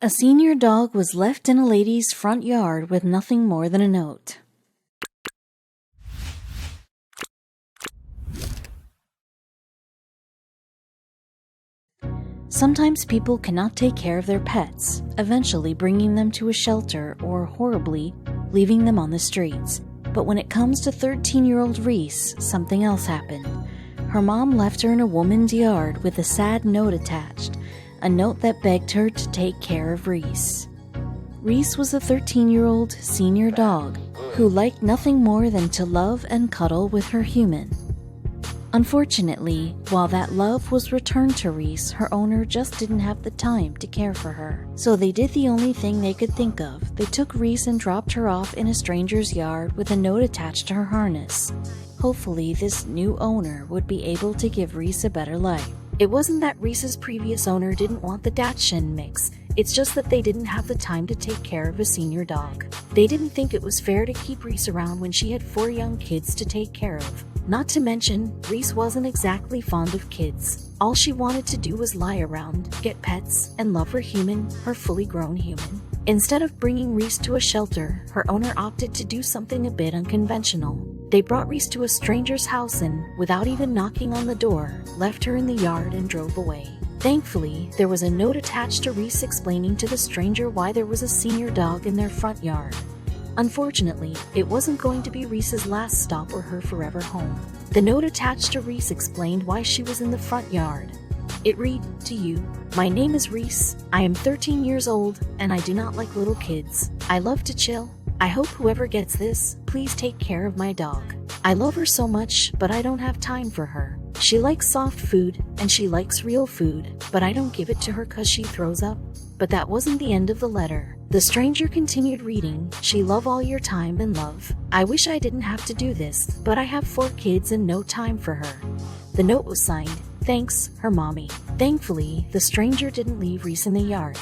A senior dog was left in a lady's front yard with nothing more than a note. Sometimes people cannot take care of their pets, eventually bringing them to a shelter or, horribly, leaving them on the streets. But when it comes to 13-year-old Reese, something else happened. Her mom left her in a woman's yard with a sad note attached, a note that begged her to take care of Reese. Reese was a 13-year-old senior dog who liked nothing more than to love and cuddle with her human. Unfortunately, while that love was returned to Reese, her owner just didn't have the time to care for her. So they did the only thing they could think of. They took Reese and dropped her off in a stranger's yard with a note attached to her harness. Hopefully, this new owner would be able to give Reese a better life. It wasn't that Reese's previous owner didn't want the Dachshund mix. It's just that they didn't have the time to take care of a senior dog. They didn't think it was fair to keep Reese around when she had 4 young kids to take care of. Not to mention, Reese wasn't exactly fond of kids. All she wanted to do was lie around, get pets, and love her human, her fully grown human. Instead of bringing Reese to a shelter, her owner opted to do something a bit unconventional. They brought Reese to a stranger's house and, without even knocking on the door, left her in the yard and drove away. Thankfully, there was a note attached to Reese explaining to the stranger why there was a senior dog in their front yard. Unfortunately, it wasn't going to be Reese's last stop or her forever home. The note attached to Reese explained why she was in the front yard. It read, "To you, my name is Reese. I am 13 years old, and I do not like little kids. I love to chill. I hope whoever gets this, please take care of my dog. I love her so much, but I don't have time for her. She likes soft food, and she likes real food, but I don't give it to her 'cause she throws up." But that wasn't the end of the letter. The stranger continued reading, "She love all your time and love. I wish I didn't have to do this, but I have 4 kids and no time for her." The note was signed, "Thanks, her mommy." Thankfully, the stranger didn't leave Reese in the yard.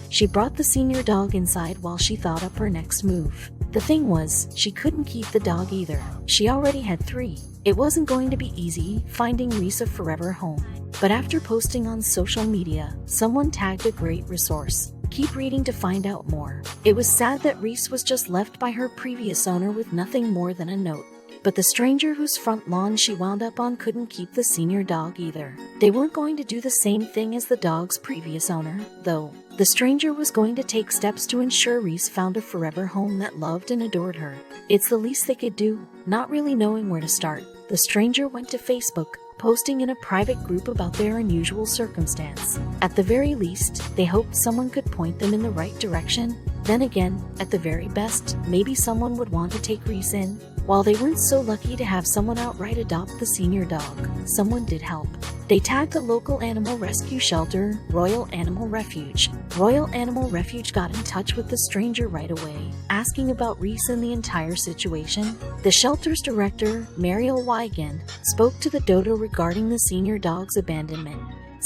She brought the senior dog inside while she thought up her next move. The thing was, she couldn't keep the dog either. She already had 3. It wasn't going to be easy finding Reese a forever home. But after posting on social media, someone tagged a great resource. Keep reading to find out more. It was sad that Reese was just left by her previous owner with nothing more than a note. But the stranger whose front lawn she wound up on couldn't keep the senior dog either. They weren't going to do the same thing as the dog's previous owner, though. The stranger was going to take steps to ensure Reese found a forever home that loved and adored her. It's the least they could do. Not really knowing where to start, the stranger went to Facebook, posting in a private group about their unusual circumstance. At the very least, they hoped someone could point them in the right direction. Then again, at the very best, maybe someone would want to take Reese in. While they weren't so lucky to have someone outright adopt the senior dog, someone did help. They tagged the local animal rescue shelter, Royal Animal Refuge. Royal Animal Refuge got in touch with the stranger right away, asking about Reese and the entire situation. The shelter's director, Mariel Wigand, spoke to the dodo regarding the senior dog's abandonment,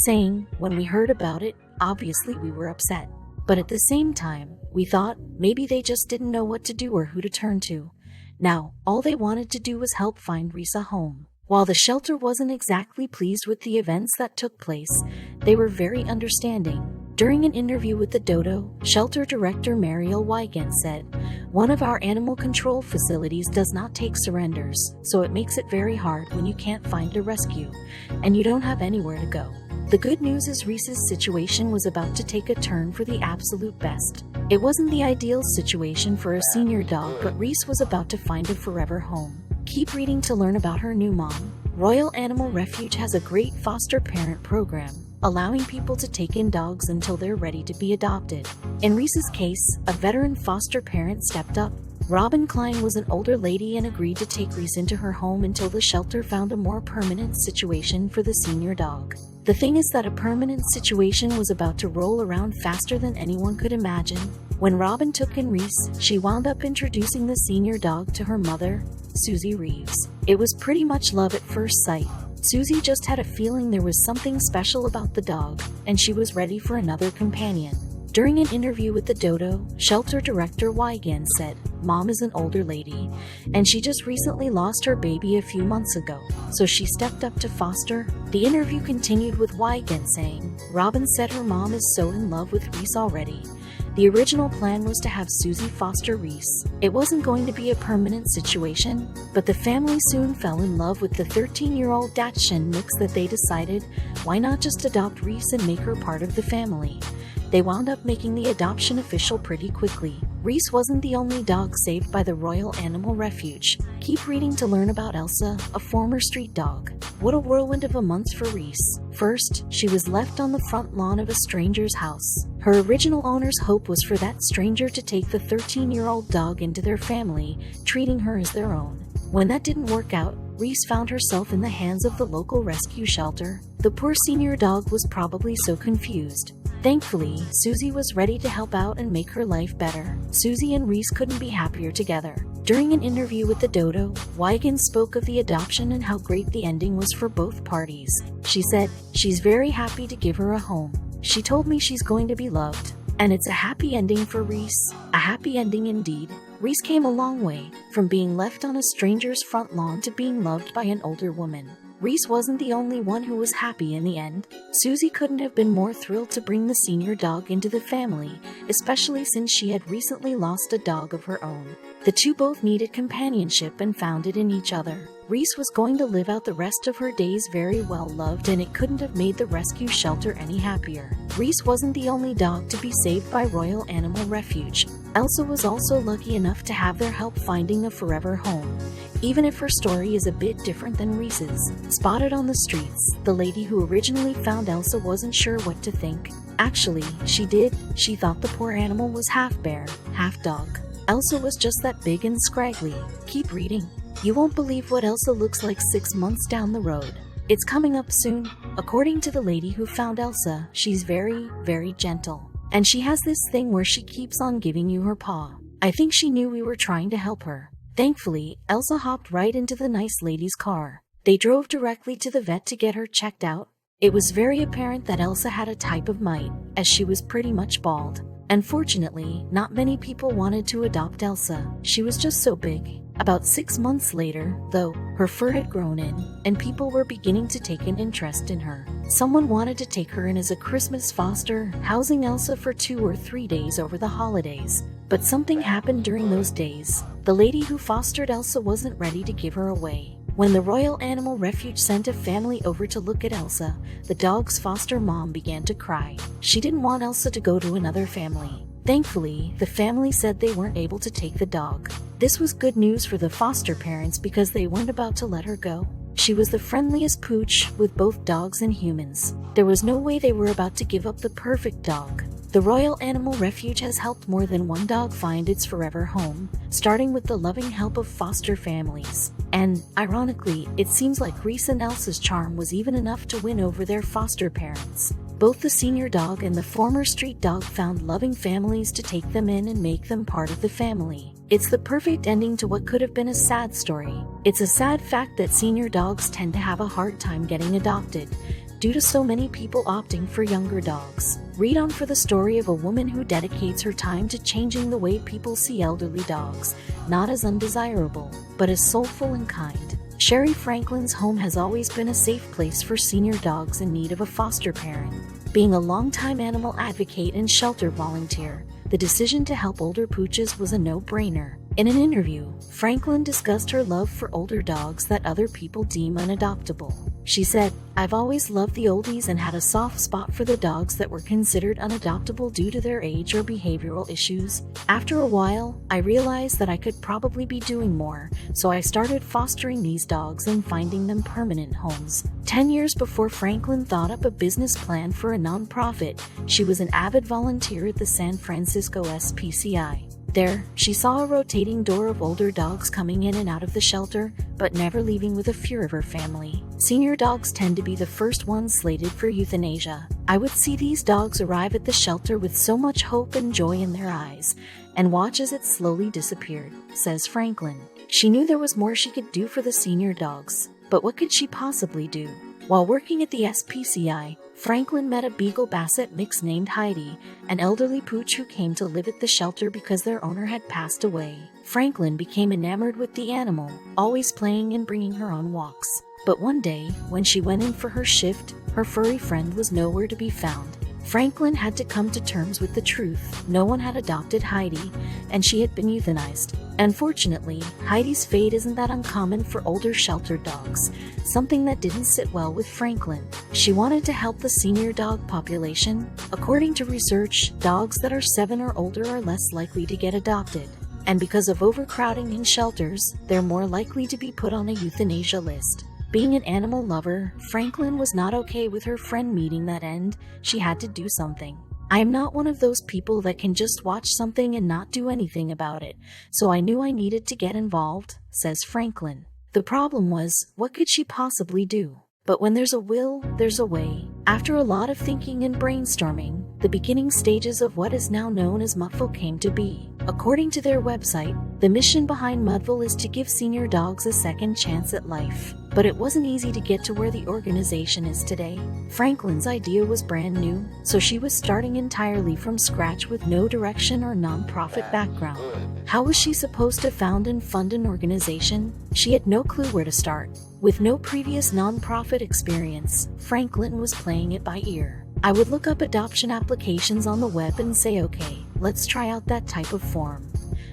saying, "When we heard about it, obviously we were upset. But at the same time, we thought maybe they just didn't know what to do or who to turn to. Now, all they wanted to do was help find Reese a home." While the shelter wasn't exactly pleased with the events that took place, they were very understanding. During an interview with the dodo, shelter director Mariel Wigand said, "One of our animal control facilities does not take surrenders, so it makes it very hard when you can't find a rescue, and you don't have anywhere to go. The good news is Reese's situation was about to take a turn for the absolute best. It wasn't the ideal situation for a senior dog, but Reese was about to find a forever home." Keep reading to learn about her new mom. Royal Animal Refuge has a great foster parent program, allowing people to take in dogs until they're ready to be adopted. In Reese's case, a veteran foster parent stepped up. Robin Klein was an older lady and agreed to take Reese into her home until the shelter found a more permanent situation for the senior dog. The thing is that a permanent situation was about to roll around faster than anyone could imagine. When Robin took in Reese, she wound up introducing the senior dog to her mother, Susie Reeves. It was pretty much love at first sight. Susie just had a feeling there was something special about the dog, and she was ready for another companion. During an interview with the dodo, shelter director Wigand said, Mom is an older lady, and she just recently lost her baby a few months ago, so she stepped up to foster. The interview continued with Wygan saying, Robin said her mom is so in love with Reese already. The original plan was to have Susie foster Reese. It wasn't going to be a permanent situation, but the family soon fell in love with the 13-year-old Dachshund mix that they decided, why not just adopt Reese and make her part of the family? They wound up making the adoption official pretty quickly. Reese wasn't the only dog saved by the Royal Animal Refuge. Keep reading to learn about Elsa, a former street dog. What a whirlwind of a month for Reese. First, she was left on the front lawn of a stranger's house. Her original owner's hope was for that stranger to take the 13-year-old dog into their family, treating her as their own. When that didn't work out, Reese found herself in the hands of the local rescue shelter. The poor senior dog was probably so confused. Thankfully, Susie was ready to help out and make her life better. Susie and Reese couldn't be happier together. During an interview with the Dodo, Wygan spoke of the adoption and how great the ending was for both parties. She said, she's very happy to give her a home. She told me she's going to be loved. And it's a happy ending for Reese. A happy ending indeed. Reese came a long way, from being left on a stranger's front lawn to being loved by an older woman. Reese wasn't the only one who was happy in the end. Susie couldn't have been more thrilled to bring the senior dog into the family, especially since she had recently lost a dog of her own. The two both needed companionship and found it in each other. Reese was going to live out the rest of her days very well loved, and it couldn't have made the rescue shelter any happier. Reese wasn't the only dog to be saved by Royal Animal Refuge. Elsa was also lucky enough to have their help finding a forever home. Even if her story is a bit different than Reese's. Spotted on the streets, the lady who originally found Elsa wasn't sure what to think. Actually, she did. She thought the poor animal was half bear, half dog. Elsa was just that big and scraggly. Keep reading. You won't believe what Elsa looks like 6 months down the road. It's coming up soon. According to the lady who found Elsa, she's very, very gentle. And she has this thing where she keeps on giving you her paw. I think she knew we were trying to help her. Thankfully, Elsa hopped right into the nice lady's car. They drove directly to the vet to get her checked out. It was very apparent that Elsa had a type of mite, as she was pretty much bald. Unfortunately, not many people wanted to adopt Elsa. She was just so big. About 6 months later, though, her fur had grown in, and people were beginning to take an interest in her. Someone wanted to take her in as a Christmas foster, housing Elsa for 2 or 3 days over the holidays. But something happened during those days. The lady who fostered Elsa wasn't ready to give her away. When the Royal Animal Refuge sent a family over to look at Elsa, the dog's foster mom began to cry. She didn't want Elsa to go to another family. Thankfully, the family said they weren't able to take the dog. This was good news for the foster parents because they weren't about to let her go. She was the friendliest pooch with both dogs and humans. There was no way they were about to give up the perfect dog. The Royal Animal Refuge has helped more than one dog find its forever home, starting with the loving help of foster families. And, ironically, it seems like Reese and Elsa's charm was even enough to win over their foster parents. Both the senior dog and the former street dog found loving families to take them in and make them part of the family. It's the perfect ending to what could have been a sad story. It's a sad fact that senior dogs tend to have a hard time getting adopted, due to so many people opting for younger dogs. Read on for the story of a woman who dedicates her time to changing the way people see elderly dogs, not as undesirable, but as soulful and kind. Sherry Franklin's home has always been a safe place for senior dogs in need of a foster parent. Being a longtime animal advocate and shelter volunteer, the decision to help older pooches was a no-brainer. In an interview, Franklin discussed her love for older dogs that other people deem unadoptable. She said, "I've always loved the oldies and had a soft spot for the dogs that were considered unadoptable due to their age or behavioral issues. After a while, I realized that I could probably be doing more, so I started fostering these dogs and finding them permanent homes." 10 years before Franklin thought up a business plan for a nonprofit, she was an avid volunteer at the San Francisco SPCA. There, she saw a rotating door of older dogs coming in and out of the shelter, but never leaving with a few of her family. Senior dogs tend to be the first ones slated for euthanasia. I would see these dogs arrive at the shelter with so much hope and joy in their eyes, and watch as it slowly disappeared, says Franklin. She knew there was more she could do for the senior dogs, but what could she possibly do? While working at the SPCA, Franklin met a Beagle Basset mix named Heidi, an elderly pooch who came to live at the shelter because their owner had passed away. Franklin became enamored with the animal, always playing and bringing her on walks. But one day, when she went in for her shift, her furry friend was nowhere to be found. Franklin had to come to terms with the truth. No one had adopted Heidi, and she had been euthanized. Unfortunately, Heidi's fate isn't that uncommon for older shelter dogs, something that didn't sit well with Franklin. She wanted to help the senior dog population. According to research, dogs that are 7 or older are less likely to get adopted. And because of overcrowding in shelters, they're more likely to be put on a euthanasia list. Being an animal lover, Franklin was not okay with her friend meeting that end. She had to do something. I am not one of those people that can just watch something and not do anything about it, so I knew I needed to get involved, says Franklin. The problem was, what could she possibly do? But when there's a will, there's a way. After a lot of thinking and brainstorming, the beginning stages of what is now known as Mudville came to be. According to their website, the mission behind Mudville is to give senior dogs a second chance at life. But it wasn't easy to get to where the organization is today. Franklin's idea was brand new, so she was starting entirely from scratch with no direction or nonprofit background. How was she supposed to found and fund an organization? She had no clue where to start. With no previous nonprofit experience, Franklin was playing it by ear. I would look up adoption applications on the web and say, okay, let's try out that type of form.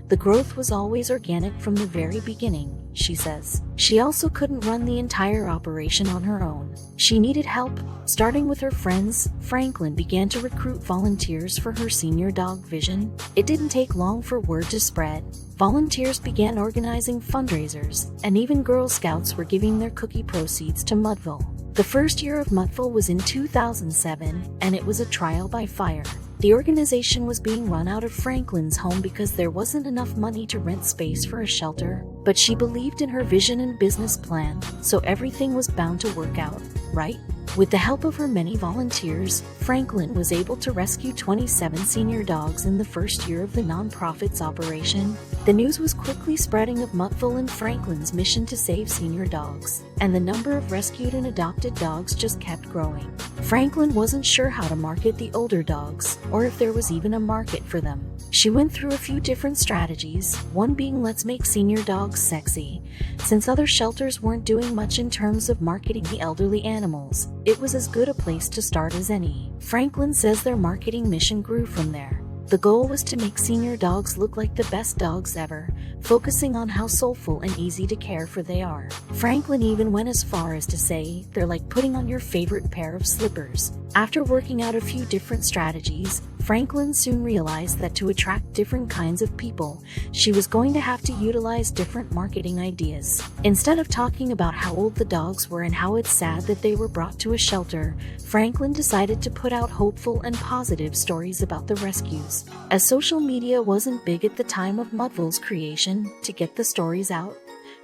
The growth was always organic from the very beginning, she says. She also couldn't run the entire operation on her own. She needed help. Starting with her friends, Franklin began to recruit volunteers for her senior dog vision. It didn't take long for word to spread. Volunteers began organizing fundraisers, and even Girl Scouts were giving their cookie proceeds to Mudville. The first year of Mudville was in 2007, and it was a trial by fire. The organization was being run out of Franklin's home because there wasn't enough money to rent space for a shelter, but she believed in her vision and business plan, so everything was bound to work out, right? With the help of her many volunteers, Franklin was able to rescue 27 senior dogs in the first year of the nonprofit's operation. The news was quickly spreading of Mudville and Franklin's mission to save senior dogs, and the number of rescued and adopted dogs just kept growing. Franklin wasn't sure how to market the older dogs, or if there was even a market for them. She went through a few different strategies, one being let's make senior dogs sexy. Since other shelters weren't doing much in terms of marketing the elderly animals, it was as good a place to start as any. Franklin says their marketing mission grew from there. The goal was to make senior dogs look like the best dogs ever, focusing on how soulful and easy to care for they are. Franklin even went as far as to say they're like putting on your favorite pair of slippers. After working out a few different strategies, Franklin soon realized that to attract different kinds of people, she was going to have to utilize different marketing ideas. Instead of talking about how old the dogs were and how it's sad that they were brought to a shelter, Franklin decided to put out hopeful and positive stories about the rescues. As social media wasn't big at the time of Mudville's creation, to get the stories out,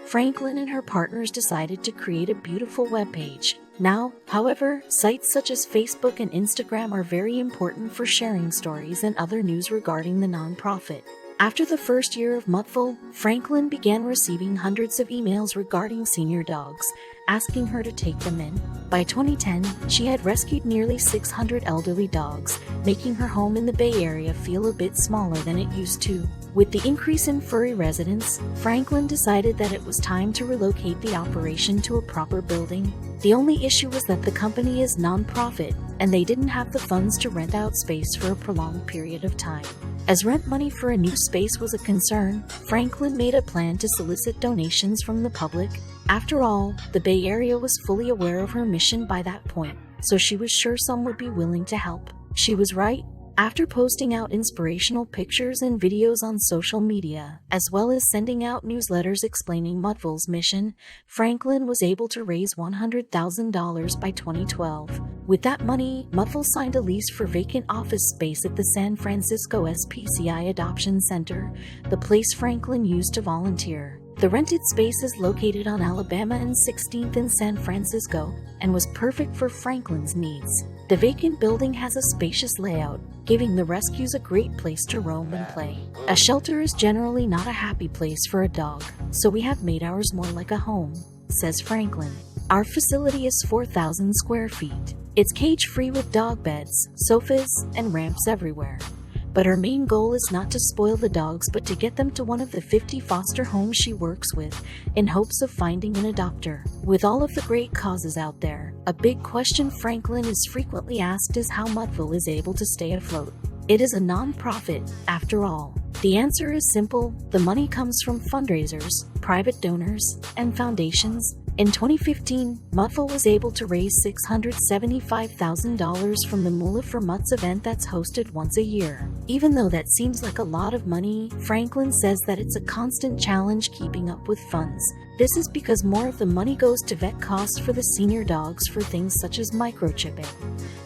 Franklin and her partners decided to create a beautiful webpage. Now, however, sites such as Facebook and Instagram are very important for sharing stories and other news regarding the nonprofit. After the first year of Mudville, Franklin began receiving hundreds of emails regarding senior dogs, asking her to take them in. By 2010, she had rescued nearly 600 elderly dogs, making her home in the Bay Area feel a bit smaller than it used to. With the increase in furry residents, Franklin decided that it was time to relocate the operation to a proper building. The only issue was that the company is non-profit, and they didn't have the funds to rent out space for a prolonged period of time. As rent money for a new space was a concern, Franklin made a plan to solicit donations from the public. After all, the Bay Area was fully aware of her mission by that point, so she was sure some would be willing to help. She was right. After posting out inspirational pictures and videos on social media, as well as sending out newsletters explaining Mudville's mission, Franklin was able to raise $100,000 by 2012. With that money, Mudville signed a lease for vacant office space at the San Francisco SPCI Adoption Center, the place Franklin used to volunteer. The rented space is located on Alabama and 16th in San Francisco and was perfect for Franklin's needs. The vacant building has a spacious layout, giving the rescues a great place to roam and play. A shelter is generally not a happy place for a dog, so we have made ours more like a home, says Franklin. Our facility is 4,000 square feet. It's cage-free with dog beds, sofas, and ramps everywhere. But her main goal is not to spoil the dogs but to get them to one of the 50 foster homes she works with in hopes of finding an adopter. With all of the great causes out there, a big question Franklin is frequently asked is how Mudville is able to stay afloat. It is a non-profit, after all. The answer is simple: the money comes from fundraisers, private donors, and foundations. In 2015, Mudville was able to raise $675,000 from the Moolah for Mutts event that's hosted once a year. Even though that seems like a lot of money, Franklin says that it's a constant challenge keeping up with funds. This is because more of the money goes to vet costs for the senior dogs for things such as microchipping,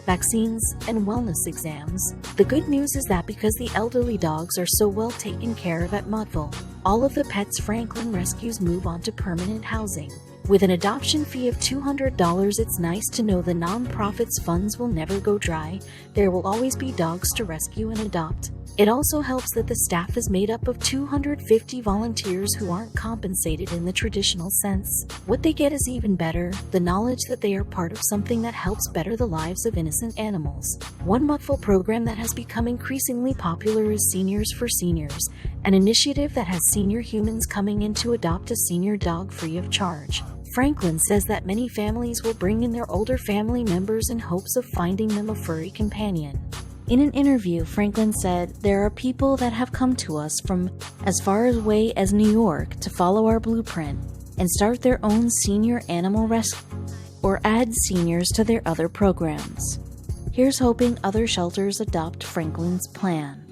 vaccines, and wellness exams. The good news is that because the elderly dogs are so well taken care of at Mudville, all of the pets Franklin rescues move on to permanent housing. With an adoption fee of $200, it's nice to know the nonprofit's funds will never go dry. There will always be dogs to rescue and adopt. It also helps that the staff is made up of 250 volunteers who aren't compensated in the traditional sense. What they get is even better: the knowledge that they are part of something that helps better the lives of innocent animals. One Mudville program that has become increasingly popular is Seniors for Seniors, an initiative that has senior humans coming in to adopt a senior dog free of charge. Franklin says that many families will bring in their older family members in hopes of finding them a furry companion. In an interview, Franklin said, "There are people that have come to us from as far away as New York to follow our blueprint and start their own senior animal rescue or add seniors to their other programs. Here's hoping other shelters adopt Franklin's plan."